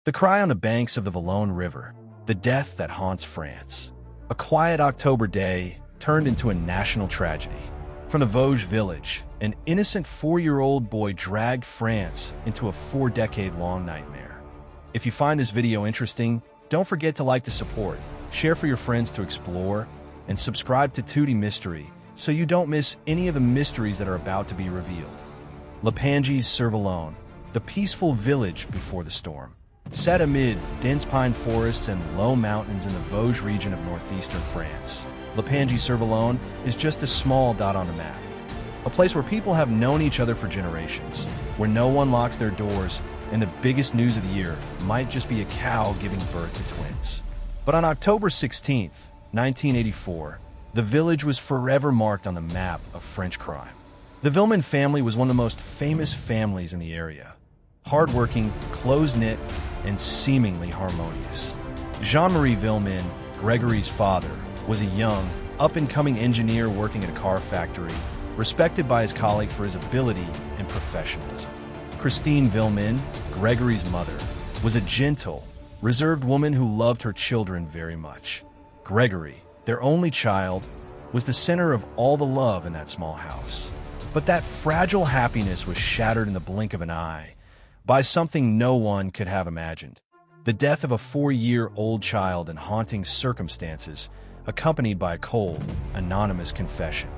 The cry on the banks of the Vologne River, the death that haunts France. A quiet October day turned into a national tragedy. From the Vosges village, an innocent 4-year-old boy dragged France into a 4-decade-long nightmare. If you find this video interesting, don't forget to like to support, share for your friends to explore, and subscribe to Tutti Mystery so you don't miss any of the mysteries that are about to be revealed. Le Vologne, the peaceful village before the storm. Set amid dense pine forests and low mountains in the Vosges region of northeastern France, Le Vologne is just a small dot on the map. A place where people have known each other for generations, where no one locks their doors, and the biggest news of the year might just be a cow giving birth to twins. But on October 16th, 1984, the village was forever marked on the map of French crime. The Villemin family was one of the most famous families in the area. Hardworking, close-knit, and seemingly harmonious. Jean-Marie Villemin, Gregory's father, was a young, up-and-coming engineer working at a car factory, respected by his colleagues for his ability and professionalism. Christine Villemin, Gregory's mother, was a gentle, reserved woman who loved her children very much. Gregory, their only child, was the center of all the love in that small house. But that fragile happiness was shattered in the blink of an eye by something no one could have imagined. The death of a 4-year-old child in haunting circumstances, accompanied by a cold, anonymous confession.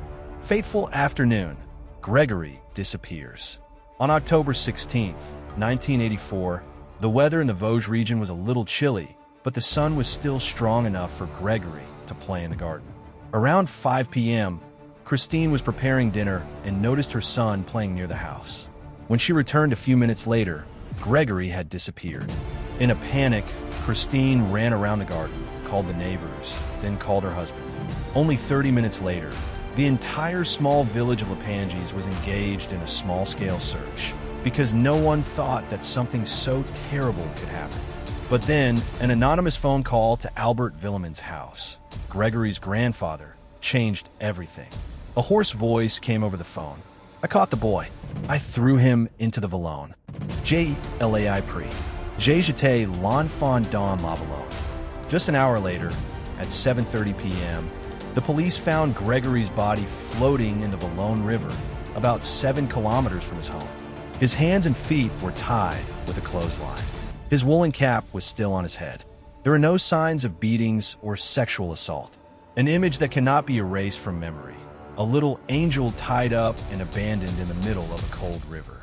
Fateful afternoon, Gregory disappears. On October 16th, 1984, the weather in the Vosges region was a little chilly, but the sun was still strong enough for Gregory to play in the garden. Around 5 p.m., Christine was preparing dinner and noticed her son playing near the house. When she returned a few minutes later, Gregory had disappeared. In a panic, Christine ran around the garden, called the neighbors, then called her husband. Only 30 minutes later, the entire small village of Le was engaged in a small-scale search, because no one thought that something so terrible could happen. But then, an anonymous phone call to Albert Villemin's house, Gregory's grandfather, changed everything. A hoarse voice came over the phone. "I caught the boy. I threw him into the Vologne. J'ai pris. J'ai jeté l'enfant dans la Vologne." Just an hour later, at 7:30 p.m., the police found Gregory's body floating in the Vologne River, about 7 kilometers from his home. His hands and feet were tied with a clothesline. His woolen cap was still on his head. There were no signs of beatings or sexual assault. An image that cannot be erased from memory. A little angel tied up and abandoned in the middle of a cold river.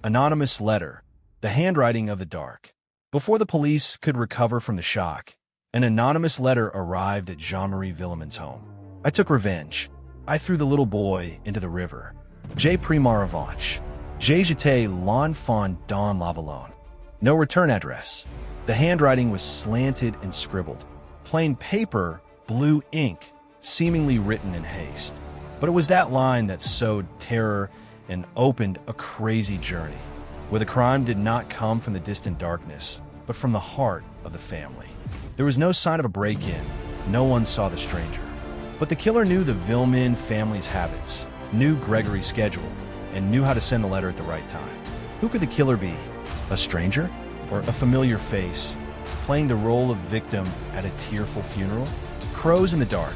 Anonymous letter. The handwriting of the dark. Before the police could recover from the shock, an anonymous letter arrived at Jean-Marie Villemin's home. "I took revenge. I threw the little boy into the river. J'ai pris ma revanche. J'ai jeté l'enfant dans la Vologne." No return address. The handwriting was slanted and scribbled. Plain paper, blue ink, seemingly written in haste. But it was that line that sowed terror and opened a crazy journey, where the crime did not come from the distant darkness, but from the heart of the family. There was no sign of a break-in. No one saw the stranger. But the killer knew the Villemin family's habits, knew Gregory's schedule, and knew how to send the letter at the right time. Who could the killer be? A stranger? Or a familiar face, playing the role of victim at a tearful funeral? Crows in the dark.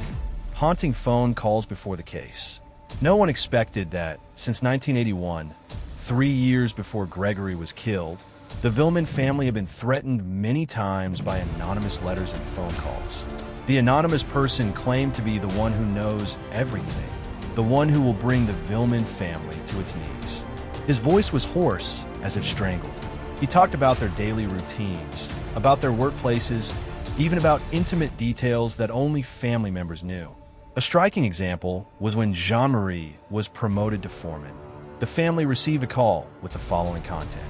Haunting phone calls before the case. No one expected that, since 1981, 3 years before Gregory was killed, the Villemin family had been threatened many times by anonymous letters and phone calls. The anonymous person claimed to be the one who knows everything, the one who will bring the Villemin family to its knees. His voice was hoarse, as if strangled. He talked about their daily routines, about their workplaces, even about intimate details that only family members knew. A striking example was when Jean-Marie was promoted to foreman. The family received a call with the following content.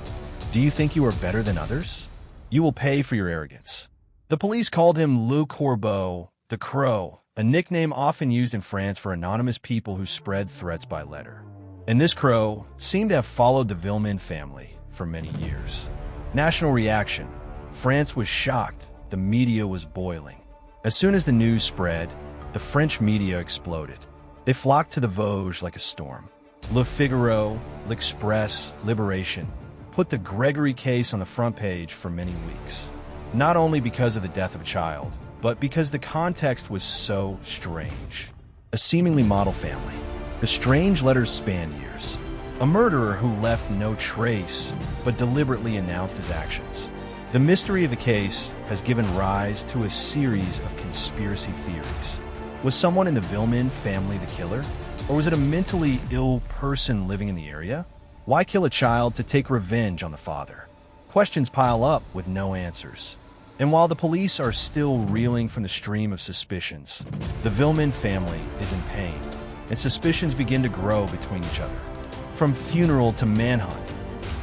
"Do you think you are better than others? You will pay for your arrogance." The police called him Le Corbeau, the Crow, a nickname often used in France for anonymous people who spread threats by letter. And this crow seemed to have followed the Villemin family for many years. National reaction. France was shocked. The media was boiling. As soon as the news spread, the French media exploded. They flocked to the Vosges like a storm. Le Figaro, L'Express, Libération, put the Gregory case on the front page for many weeks. Not only because of the death of a child, but because the context was so strange. A seemingly model family. The strange letters span years. A murderer who left no trace, but deliberately announced his actions. The mystery of the case has given rise to a series of conspiracy theories. Was someone in the Villemin family the killer? Or was it a mentally ill person living in the area? Why kill a child to take revenge on the father? Questions pile up with no answers. And while the police are still reeling from the stream of suspicions, the Villemin family is in pain, and suspicions begin to grow between each other. From funeral to manhunt,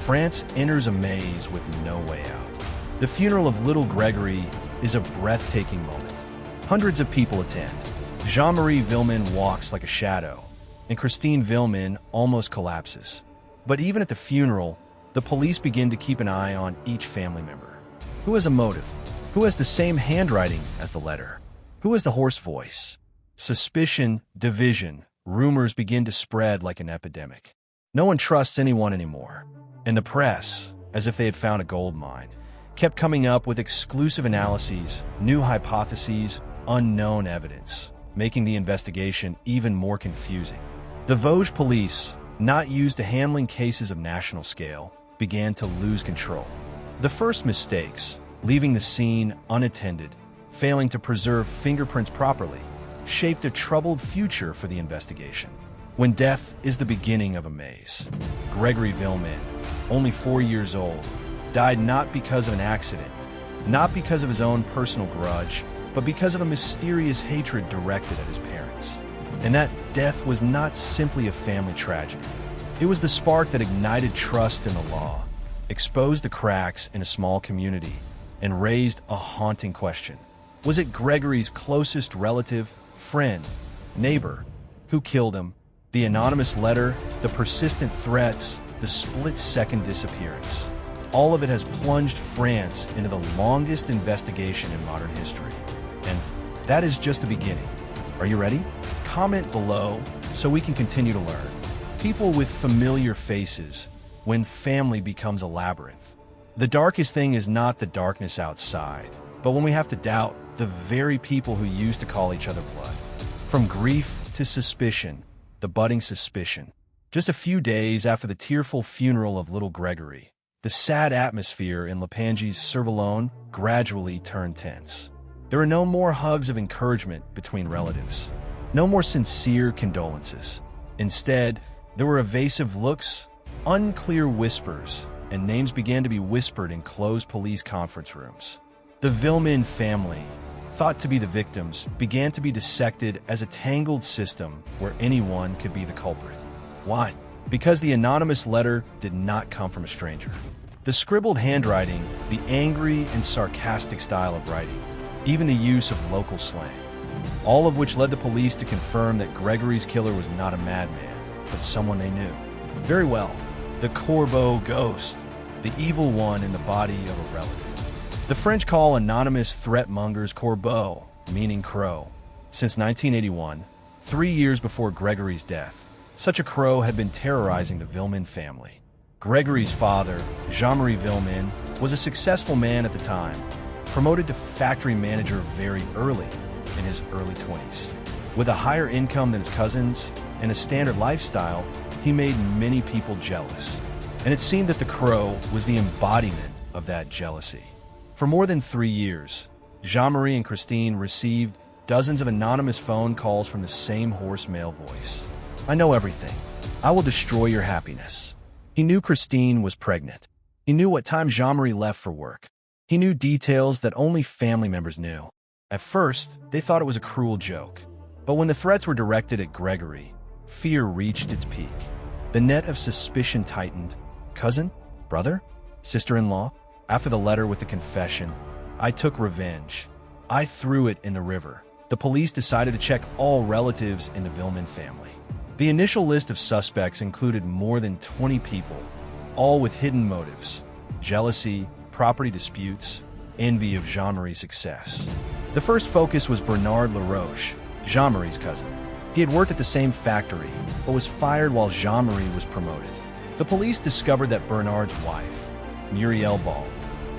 France enters a maze with no way out. The funeral of little Gregory is a breathtaking moment. Hundreds of people attend. Jean-Marie Villemin walks like a shadow, and Christine Villemin almost collapses. But even at the funeral, the police begin to keep an eye on each family member. Who has a motive? Who has the same handwriting as the letter? Who has the hoarse voice? Suspicion, division, rumors begin to spread like an epidemic. No one trusts anyone anymore. And the press, as if they had found a gold mine, kept coming up with exclusive analyses, new hypotheses, unknown evidence, making the investigation even more confusing. The Vosges police, not used to handling cases of national scale, began to lose control. The first mistakes, leaving the scene unattended, failing to preserve fingerprints properly, shaped a troubled future for the investigation. When death is the beginning of a maze, Grégory Villemin, only 4 years old, died not because of an accident, not because of his own personal grudge, but because of a mysterious hatred directed at his parents. And that death was not simply a family tragedy. It was the spark that ignited trust in the law, exposed the cracks in a small community, and raised a haunting question. Was it Gregory's closest relative, friend, neighbor, who killed him? The anonymous letter, the persistent threats, the split-second disappearance. All of it has plunged France into the longest investigation in modern history. And that is just the beginning. Are you ready? Comment below so we can continue to learn. People with familiar faces when family becomes a labyrinth. The darkest thing is not the darkness outside, but when we have to doubt the very people who used to call each other blood. From grief to suspicion, the budding suspicion. Just a few days after the tearful funeral of little Gregory, the sad atmosphere in Lapangie's Vologne gradually turned tense. There were no more hugs of encouragement between relatives. No more sincere condolences. Instead, there were evasive looks, unclear whispers, and names began to be whispered in closed police conference rooms. The Villemin family, thought to be the victims, began to be dissected as a tangled system where anyone could be the culprit. Why? Because the anonymous letter did not come from a stranger. The scribbled handwriting, the angry and sarcastic style of writing, even the use of local slang, all of which led the police to confirm that Gregory's killer was not a madman, but someone they knew. Very well, the Corbeau ghost, the evil one in the body of a relative. The French call anonymous threat mongers Corbeau, meaning crow. Since 1981, 3 years before Gregory's death, such a crow had been terrorizing the Villemin family. Gregory's father, Jean-Marie Villemin, was a successful man at the time, promoted to factory manager very early, in his early 20s. With a higher income than his cousins and a standard lifestyle, he made many people jealous. And it seemed that the crow was the embodiment of that jealousy. For more than 3 years, Jean-Marie and Christine received dozens of anonymous phone calls from the same hoarse male voice. I know everything. I will destroy your happiness. He knew Christine was pregnant. He knew what time Jean-Marie left for work. He knew details that only family members knew. At first, they thought it was a cruel joke. But when the threats were directed at Gregory, fear reached its peak. The net of suspicion tightened. Cousin? Brother? Sister-in-law? After the letter with the confession, I took revenge. I threw it in the river. The police decided to check all relatives in the Villemin family. The initial list of suspects included more than 20 people, all with hidden motives: jealousy, property disputes, envy of Jean-Marie's success. The first focus was Bernard Laroche, Jean-Marie's cousin. He had worked at the same factory, but was fired while Jean-Marie was promoted. The police discovered that Bernard's wife, Muriel Ball,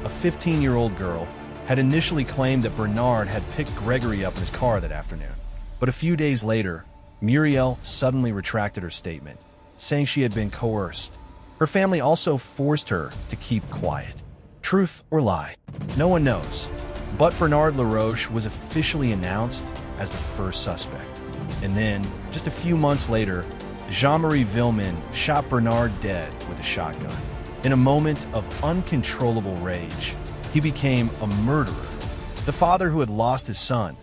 a 15-year-old girl, had initially claimed that Bernard had picked Gregory up in his car that afternoon. But a few days later, Muriel suddenly retracted her statement, saying she had been coerced. Her family also forced her to keep quiet. Truth or lie? No one knows. But Bernard LaRoche was officially announced as the first suspect. And then, just a few months later, Grégory Villemin shot Bernard dead with a shotgun. In a moment of uncontrollable rage, he became a murderer. The father who had lost his son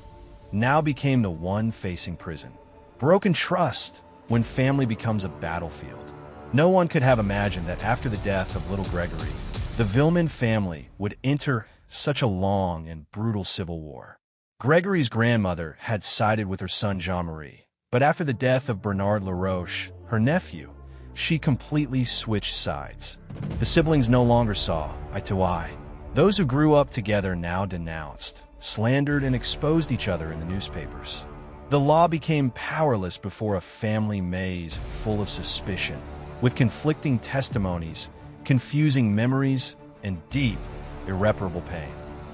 now became the one facing prison. Broken trust when family becomes a battlefield. No one could have imagined that after the death of little Gregory, the Villemin family would enter such a long and brutal civil war. Gregory's grandmother had sided with her son Jean-Marie, but after the death of Bernard LaRoche, her nephew, she completely switched sides. The siblings no longer saw eye to eye. Those who grew up together now denounced, slandered, and exposed each other in the newspapers. The law became powerless before a family maze full of suspicion, with conflicting testimonies, confusing memories, and deep, irreparable pain.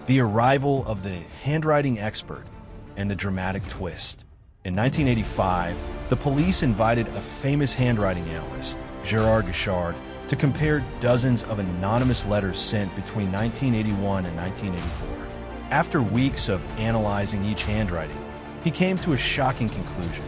The arrival of the handwriting expert and the dramatic twist. In 1985, the police invited a famous handwriting analyst, Gerard Guichard, to compare dozens of anonymous letters sent between 1981 and 1984. After weeks of analyzing each handwriting, he came to a shocking conclusion.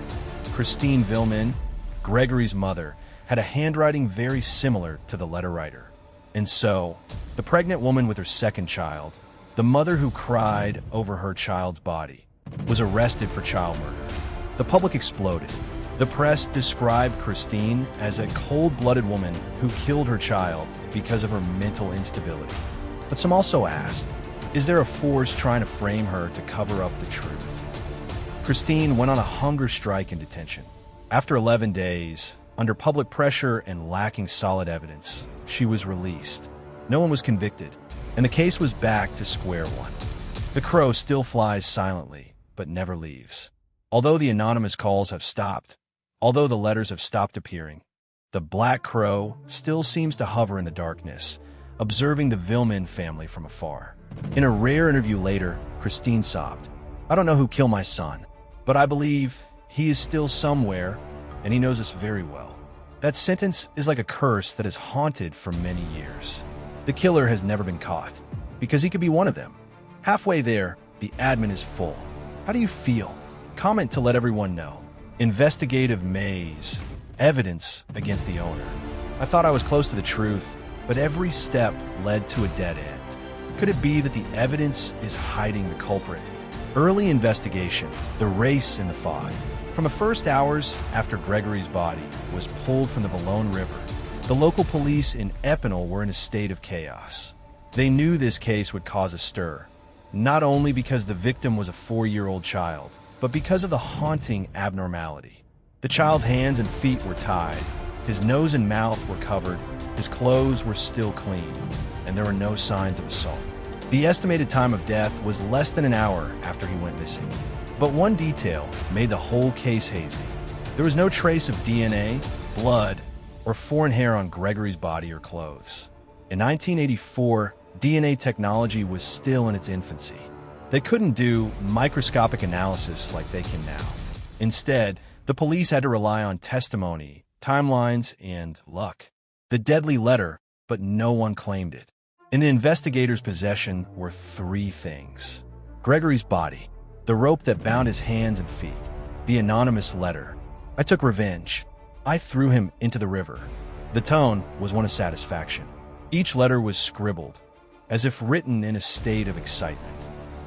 Christine Villemin, Gregory's mother, had a handwriting very similar to the letter writer. And so, the pregnant woman with her second child, the mother who cried over her child's body, was arrested for child murder. The public exploded. The press described Christine as a cold-blooded woman who killed her child because of her mental instability. But some also asked, is there a force trying to frame her to cover up the truth? Christine went on a hunger strike in detention. After 11 days, under public pressure and lacking solid evidence, she was released. No one was convicted, and the case was back to square one. The crow still flies silently, but never leaves. Although the anonymous calls have stopped, although the letters have stopped appearing, the black crow still seems to hover in the darkness, observing the Villemin family from afar. In a rare interview later, Christine sobbed, "I don't know who killed my son, but I believe he is still somewhere, and he knows us very well." That sentence is like a curse that has haunted for many years. The killer has never been caught, because he could be one of them. Halfway there, the admin is full. How do you feel? Comment to let everyone know. Investigative maze. Evidence against the owner. I thought I was close to the truth, but every step led to a dead end. Could it be that the evidence is hiding the culprit? Early investigation. The race in the fog. From the first hours after Gregory's body was pulled from the Vologne River, the local police in Épinal were in a state of chaos. They knew this case would cause a stir, not only because the victim was a 4-year-old child, but because of the haunting abnormality. The child's hands and feet were tied, his nose and mouth were covered, his clothes were still clean, and there were no signs of assault. The estimated time of death was less than an hour after he went missing. But one detail made the whole case hazy. There was no trace of DNA, blood, or foreign hair on Gregory's body or clothes. In 1984, DNA technology was still in its infancy. They couldn't do microscopic analysis like they can now. Instead, the police had to rely on testimony, timelines, and luck. The deadly letter, but no one claimed it. In the investigators' possession were 3 things: Gregory's body, the rope that bound his hands and feet, the anonymous letter. "I took revenge. I threw him into the river." The tone was one of satisfaction. Each letter was scribbled, as if written in a state of excitement.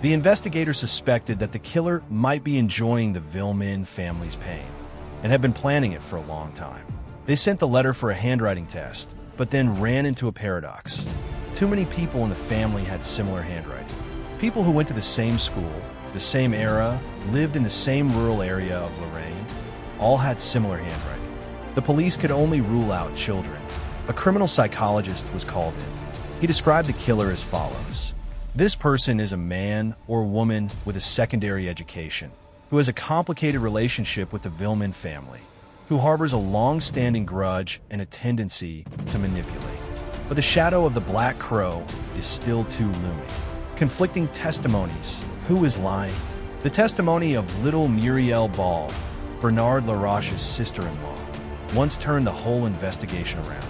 The investigators suspected that the killer might be enjoying the Villemin family's pain, and had been planning it for a long time. They sent the letter for a handwriting test, but then ran into a paradox. Too many people in the family had similar handwriting. People who went to the same school, the same era, lived in the same rural area of Lorraine, all had similar handwriting. The police could only rule out children. A criminal psychologist was called in. He described the killer as follows: "This person is a man or woman with a secondary education, who has a complicated relationship with the Villemin family, who harbors a long-standing grudge and a tendency to manipulate. But the shadow of the Black Crow is still too looming. Conflicting testimonies. Who is lying? The testimony of little Muriel Ball, Bernard Laroche's sister-in-law, once turned the whole investigation around.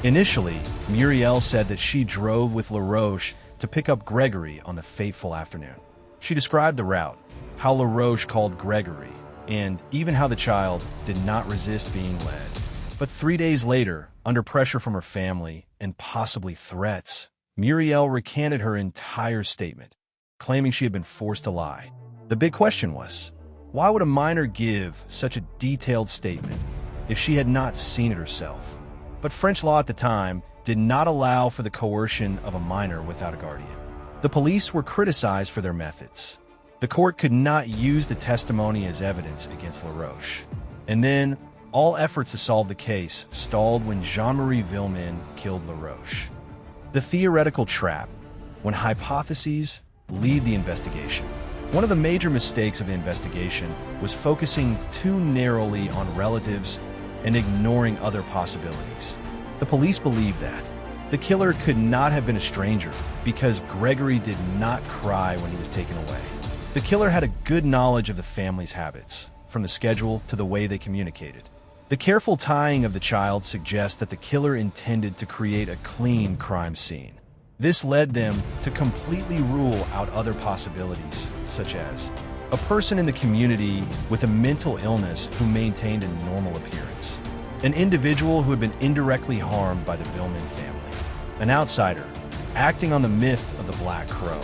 Initially, Muriel said that she drove with Laroche to pick up Gregory on the fateful afternoon. She described the route, how Laroche called Gregory, and even how the child did not resist being led. But 3 days later, under pressure from her family and possibly threats, Muriel recanted her entire statement, claiming she had been forced to lie. The big question was, why would a minor give such a detailed statement if she had not seen it herself? But French law at the time did not allow for the coercion of a minor without a guardian. The police were criticized for their methods. The court could not use the testimony as evidence against Laroche. And then, all efforts to solve the case stalled when Grégory Villemin killed Laroche. The theoretical trap, when hypotheses lead the investigation. One of the major mistakes of the investigation was focusing too narrowly on relatives and ignoring other possibilities. The police believed that the killer could not have been a stranger because Gregory did not cry when he was taken away. The killer had a good knowledge of the family's habits, from the schedule to the way they communicated. The careful tying of the child suggests that the killer intended to create a clean crime scene. This led them to completely rule out other possibilities, such as a person in the community with a mental illness who maintained a normal appearance, an individual who had been indirectly harmed by the Villemin family, an outsider acting on the myth of the Black Crow.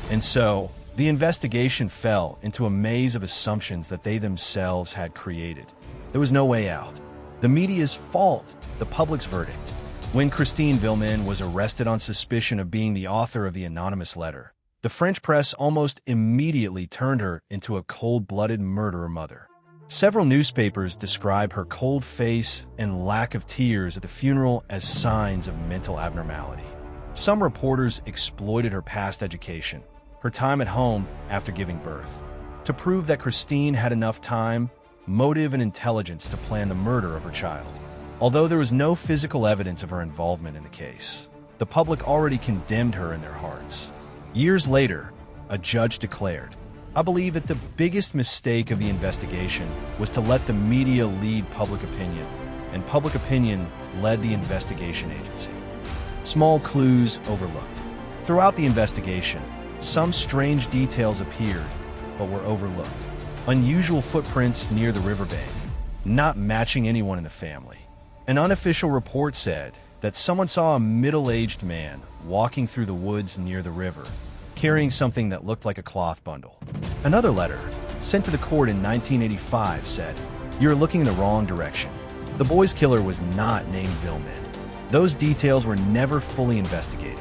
And so, the investigation fell into a maze of assumptions that they themselves had created. There was no way out. The media's fault, the public's verdict. When Christine Villemin was arrested on suspicion of being the author of the anonymous letter, the French press almost immediately turned her into a cold-blooded murderer mother. Several newspapers describe her cold face and lack of tears at the funeral as signs of mental abnormality. Some reporters exploited her past education, her time at home after giving birth, to prove that Christine had enough time, motive, and intelligence to plan the murder of her child. Although there was no physical evidence of her involvement in the case, the public already condemned her in their hearts. Years later, a judge declared, "I believe that the biggest mistake of the investigation was to let the media lead public opinion, and public opinion led the investigation agency." Small clues overlooked. Throughout the investigation, some strange details appeared, but were overlooked. Unusual footprints near the riverbank, not matching anyone in the family. An unofficial report said that someone saw a middle-aged man walking through the woods near the river, carrying something that looked like a cloth bundle. Another letter, sent to the court in 1985, said, "You're looking in the wrong direction. The boy's killer was not named Villemin." Those details were never fully investigated.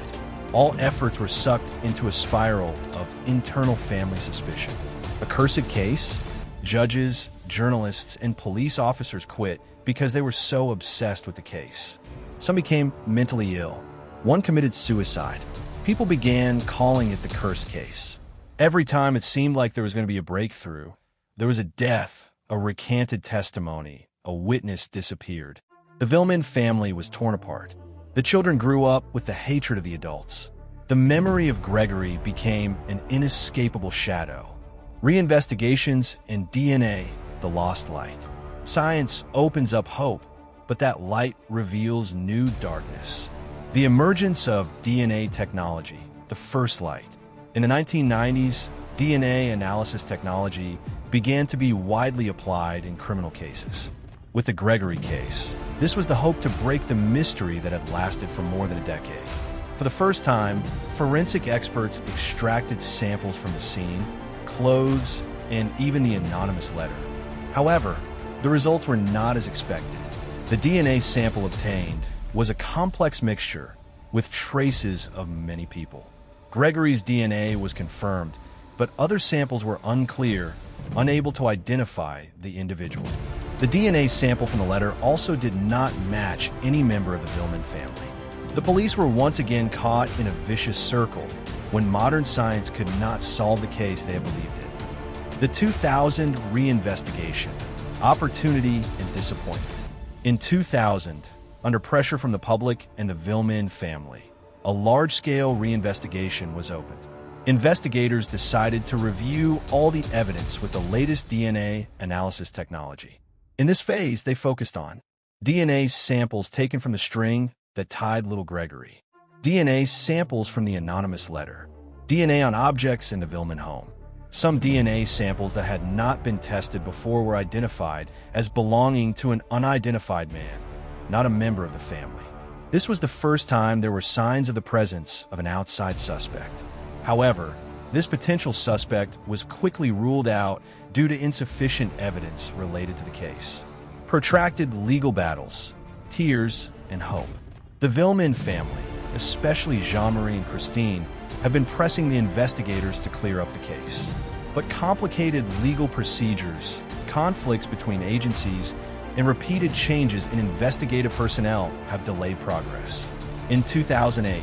All efforts were sucked into a spiral of internal family suspicion. A cursed case? Judges, journalists, and police officers quit because they were so obsessed with the case. Some became mentally ill. One committed suicide. People began calling it the cursed case. Every time it seemed like there was going to be a breakthrough, there was a death, a recanted testimony, a witness disappeared. The Villemin family was torn apart. The children grew up with the hatred of the adults. The memory of Gregory became an inescapable shadow. Reinvestigations and DNA, the lost light. Science opens up hope, but that light reveals new darkness. The emergence of DNA technology, the first light. In the 1990s, DNA analysis technology began to be widely applied in criminal cases. With the Gregory case, this was the hope to break the mystery that had lasted for more than a decade. For the first time, forensic experts extracted samples from the scene, clothes, and even the anonymous letter. However, the results were not as expected. The DNA sample obtained was a complex mixture with traces of many people. Gregory's DNA was confirmed, but other samples were unclear, unable to identify the individual. The DNA sample from the letter also did not match any member of the Villemin family. The police were once again caught in a vicious circle when modern science could not solve the case they had believed in. The 2000 reinvestigation, opportunity, and disappointment. In 2000, under pressure from the public and the Villemin family, a large-scale reinvestigation was opened. Investigators decided to review all the evidence with the latest DNA analysis technology. In this phase, they focused on DNA samples taken from the string that tied little Gregory, DNA samples from the anonymous letter, DNA on objects in the Villemin home. Some DNA samples that had not been tested before were identified as belonging to an unidentified man, not a member of the family. This was the first time there were signs of the presence of an outside suspect. However, this potential suspect was quickly ruled out due to insufficient evidence related to the case. Protracted legal battles, tears, and hope. The Villemin family, especially Jean-Marie and Christine, have been pressing the investigators to clear up the case. But complicated legal procedures, conflicts between agencies, and repeated changes in investigative personnel have delayed progress. In 2008,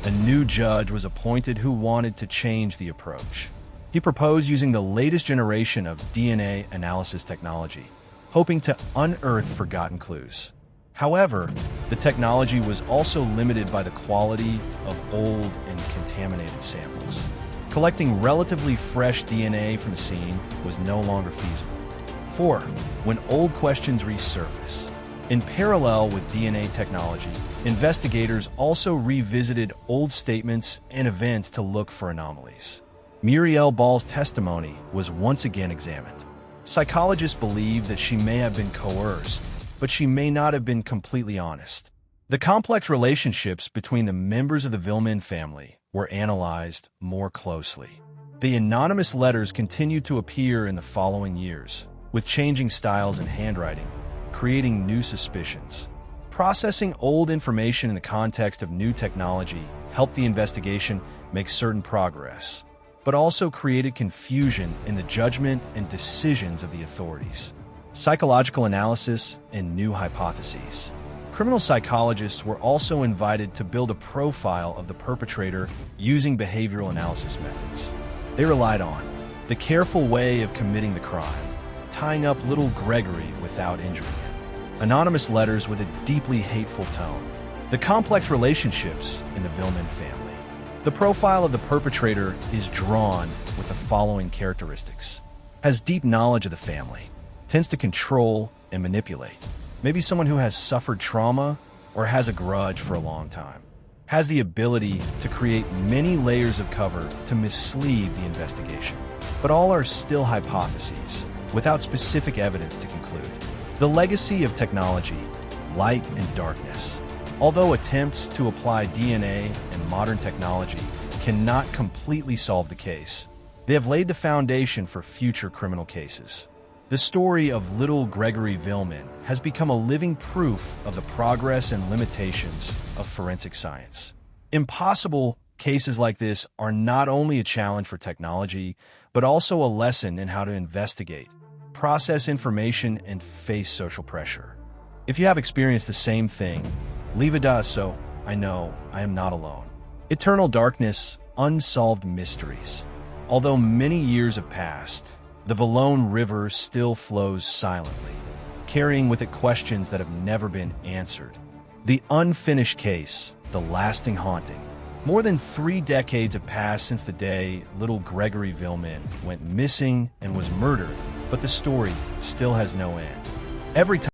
a new judge was appointed who wanted to change the approach. He proposed using the latest generation of DNA analysis technology, hoping to unearth forgotten clues. However, the technology was also limited by the quality of old and contaminated samples. Collecting relatively fresh DNA from the scene was no longer feasible. 4. When old questions resurface. In parallel with DNA technology, investigators also revisited old statements and events to look for anomalies. Muriel Ball's testimony was once again examined. Psychologists believe that she may have been coerced, but she may not have been completely honest. The complex relationships between the members of the Villemin family were analyzed more closely. The anonymous letters continued to appear in the following years, with changing styles and handwriting, creating new suspicions. Processing old information in the context of new technology helped the investigation make certain progress, but also created confusion in the judgment and decisions of the authorities. Psychological analysis and new hypotheses. Criminal psychologists were also invited to build a profile of the perpetrator using behavioral analysis methods. They relied on the careful way of committing the crime, tying up little Gregory without injuring him, anonymous letters with a deeply hateful tone, the complex relationships in the Villemin family. The profile of the perpetrator is drawn with the following characteristics. Has deep knowledge of the family, tends to control and manipulate. Maybe someone who has suffered trauma or has a grudge for a long time. Has the ability to create many layers of cover to mislead the investigation. But all are still hypotheses, without specific evidence to conclude. The legacy of technology, light and darkness. Although attempts to apply DNA and modern technology cannot completely solve the case, they have laid the foundation for future criminal cases. The story of little Gregory Villemin has become a living proof of the progress and limitations of forensic science. Impossible cases like this are not only a challenge for technology, but also a lesson in how to investigate, process information, and face social pressure. If you have experienced the same thing, leave it to us so I know I am not alone. Eternal darkness, unsolved mysteries. Although many years have passed, the Vologne River still flows silently, carrying with it questions that have never been answered. The unfinished case, the lasting haunting. More than 3 decades have passed since the day little Gregory Villemin went missing and was murdered, but the story still has no end. Every time